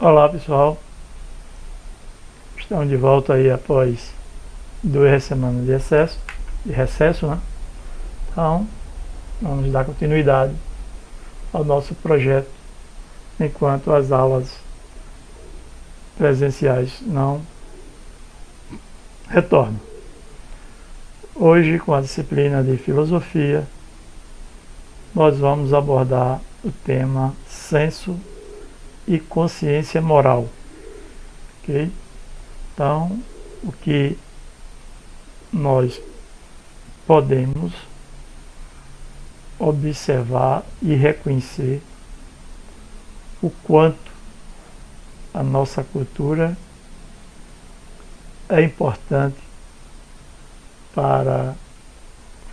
Olá pessoal, estamos de volta aí após 2 semanas de recesso, né? Então, vamos dar continuidade ao nosso projeto enquanto as aulas presenciais não retornam. Hoje, com a disciplina de filosofia, nós vamos abordar o tema senso e consciência moral, ok? Então, o que nós podemos observar e reconhecer o quanto a nossa cultura é importante para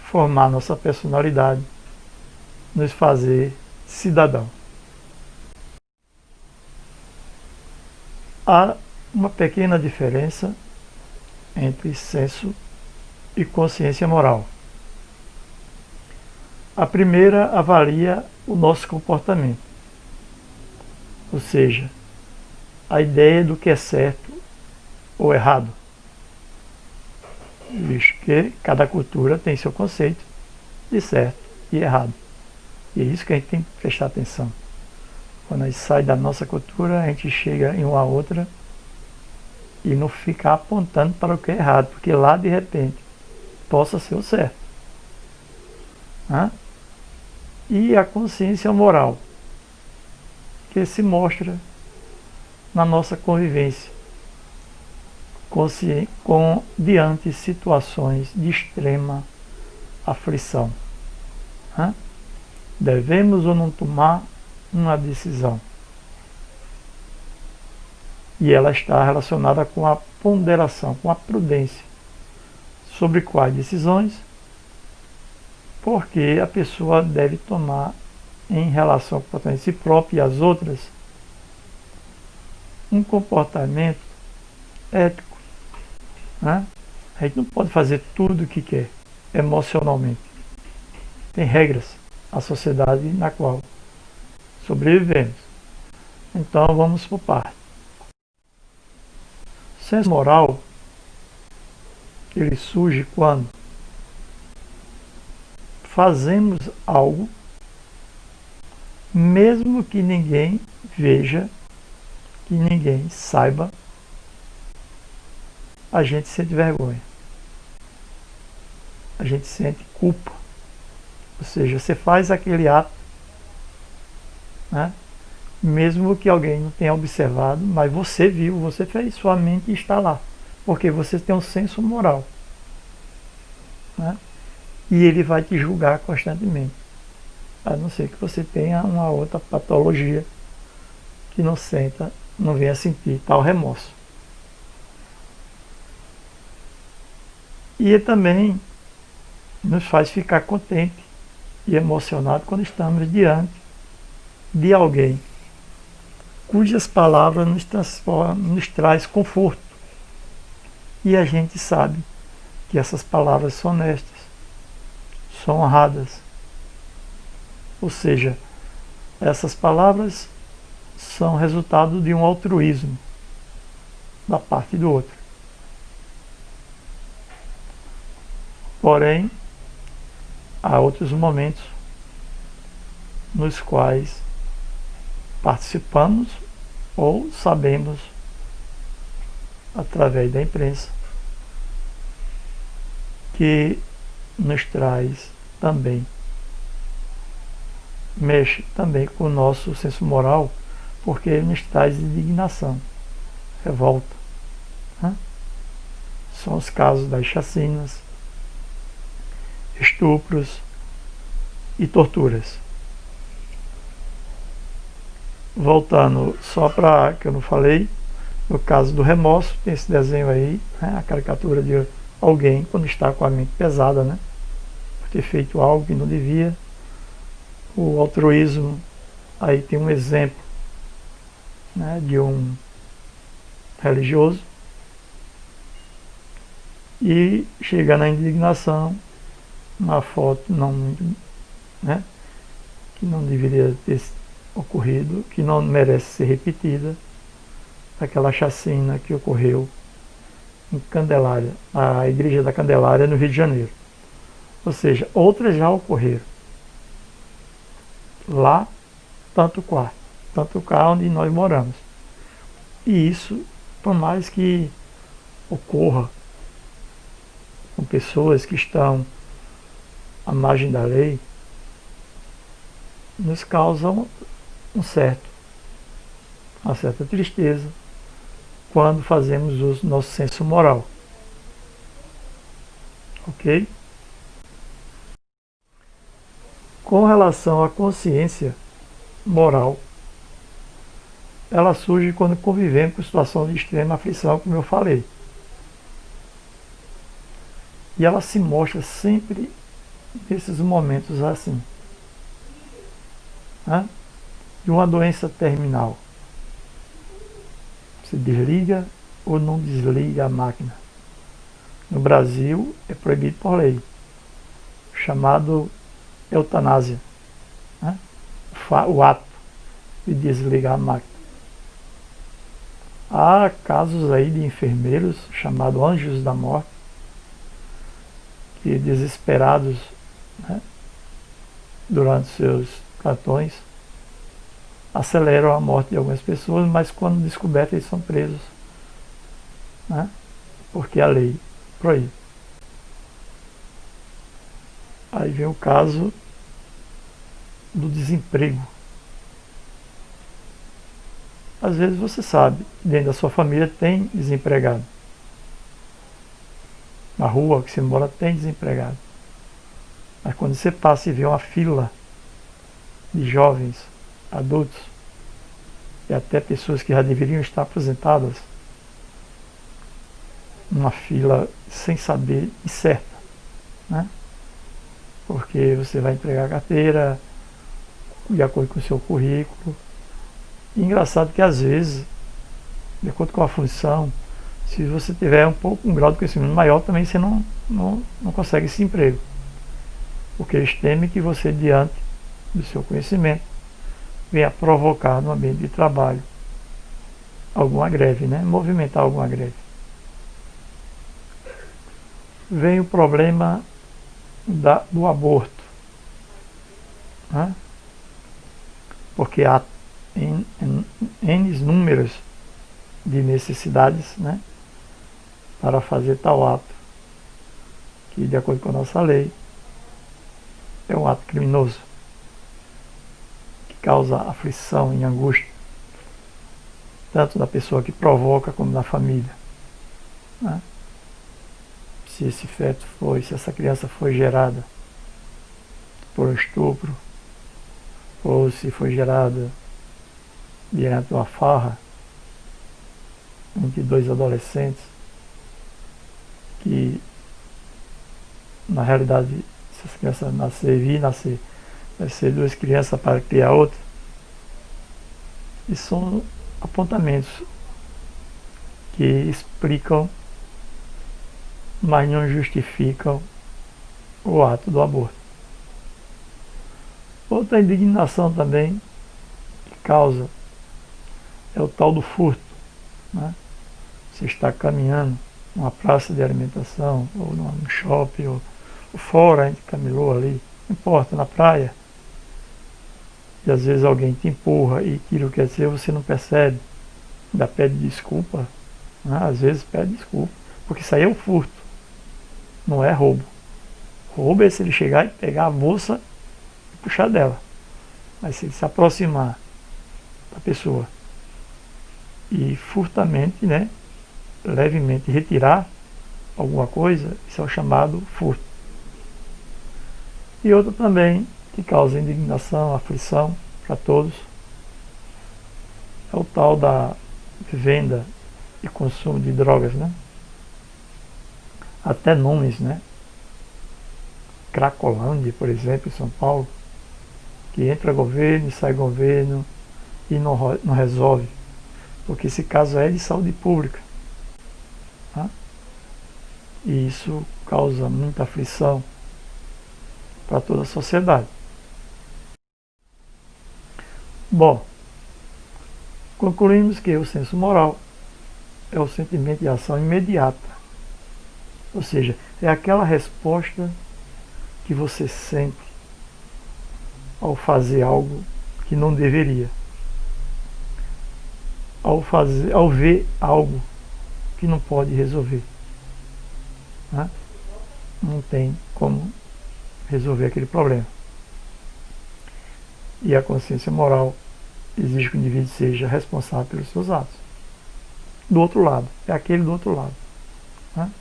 formar nossa personalidade, nos fazer cidadão. Há uma pequena diferença entre senso e consciência moral. A primeira avalia o nosso comportamento, ou seja, a ideia do que é certo ou errado, visto que cada cultura tem seu conceito de certo e errado. E é isso que a gente tem que prestar atenção. Quando a gente sai da nossa cultura, a gente chega em uma outra e não ficar apontando para o que é errado, porque lá de repente possa ser o certo. Né? E a consciência moral, que se mostra na nossa convivência diante situações de extrema aflição. Né? Devemos ou não tomar uma decisão. E ela está relacionada com a ponderação, com a prudência sobre quais decisões, porque a pessoa deve tomar em relação ao comportamento de si própria e às outras um comportamento ético. Né? A gente não pode fazer tudo o que quer emocionalmente. Tem regras, a sociedade na qual sobrevivemos. Então vamos por parte. O senso moral, ele surge quando fazemos algo mesmo que ninguém veja, que ninguém saiba, a gente sente vergonha. A gente sente culpa. Ou seja, você faz aquele ato, né? Mesmo que alguém não tenha observado, mas você viu, você fez, sua mente está lá, porque você tem um senso moral, né? E ele vai te julgar constantemente, a não ser que você tenha uma outra patologia que não venha sentir tal remorso. E também nos faz ficar contente e emocionado quando estamos diante de alguém cujas palavras nos traz conforto. E a gente sabe que essas palavras são honestas, são honradas. Ou seja, essas palavras são resultado de um altruísmo da parte do outro. Porém, há outros momentos nos quais participamos ou sabemos, através da imprensa, que nos traz também, mexe também com o nosso senso moral, porque ele nos traz indignação, revolta. Né? São os casos das chacinas, estupros e torturas. Voltando, só para que eu não falei, no caso do remorso, tem esse desenho aí, né, a caricatura de alguém quando está com a mente pesada, né, por ter feito algo que não devia. O altruísmo, aí tem um exemplo, né, de um religioso, e chega na indignação, uma foto não muito, né, que não deveria ter ocorrido, que não merece ser repetida, daquela chacina que ocorreu em Candelária, a Igreja da Candelária, no Rio de Janeiro. Ou seja, outras já ocorreram. Lá, tanto cá onde nós moramos. E isso, por mais que ocorra com pessoas que estão à margem da lei, nos causam uma certa tristeza quando fazemos uso do nosso senso moral. Ok? Com relação à consciência moral, ela surge quando convivemos com situação de extrema aflição, como eu falei. E ela se mostra sempre nesses momentos assim. Né? De uma doença terminal. Você desliga ou não desliga a máquina. No Brasil é proibido por lei, chamado eutanásia. Né? O ato de desligar a máquina. Há casos aí de enfermeiros chamados anjos da morte, que desesperados, né, durante seus plantões, aceleram a morte de algumas pessoas, mas quando descobertos eles são presos, né, porque a lei proíbe. Aí vem o caso do desemprego. Às vezes você sabe, dentro da sua família tem desempregado. Na rua que você mora tem desempregado. Mas quando você passa e vê uma fila de jovens, adultos, e até pessoas que já deveriam estar aposentadas, uma fila sem saber e certa, né? Porque você vai entregar a carteira de acordo com o seu currículo. E engraçado que às vezes, de acordo com a função, se você tiver um grau de conhecimento maior, também você não consegue esse emprego. Porque eles temem que você, diante do seu conhecimento, venha provocar no ambiente de trabalho alguma greve, né? Movimentar alguma greve. Vem o problema do aborto. Né? Porque há N números de necessidades, né, para fazer tal ato, que de acordo com a nossa lei é um ato criminoso, que causa aflição e angústia, tanto da pessoa que provoca como da família. Né? Se essa criança foi gerada por um estupro, ou se foi gerada diante de uma farra entre dois adolescentes, que na realidade, se essa criança nascer, vai ser duas crianças para criar outra. E são apontamentos que explicam, mas não justificam o ato do aborto. Outra indignação também que causa é o tal do furto. Né? Você está caminhando numa praça de alimentação, ou num shopping, ou fora, a gente caminhou ali, não importa, na praia, e às vezes alguém te empurra e tira o que é seu, você não percebe, ainda pede desculpa, né? Às vezes pede desculpa, porque isso aí é um furto, não é roubo. Roubo é se ele chegar e pegar a bolsa e puxar dela, mas se ele se aproximar da pessoa e furtamente, né, levemente retirar alguma coisa, isso é o chamado furto. E outro também que causa indignação, aflição para todos, é o tal da venda e consumo de drogas, né? Até nomes, né? Cracolândia, por exemplo, em São Paulo, que entra governo e sai governo e não resolve, porque esse caso é de saúde pública. Tá? E isso causa muita aflição para toda a sociedade. Bom, concluímos que o senso moral é o sentimento de ação imediata. Ou seja, é aquela resposta que você sente ao fazer algo que não deveria, ao ver algo que não pode resolver, né? Não tem como resolver aquele problema. E a consciência moral exige que o indivíduo seja responsável pelos seus atos. Do outro lado, é aquele do outro lado, né?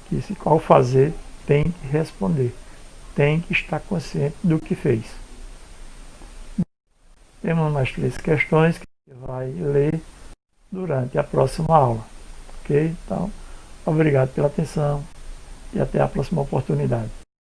Que ao fazer tem que responder, tem que estar consciente do que fez. Temos mais 3 questões que você vai ler durante a próxima aula. Ok? Então, obrigado pela atenção e até a próxima oportunidade.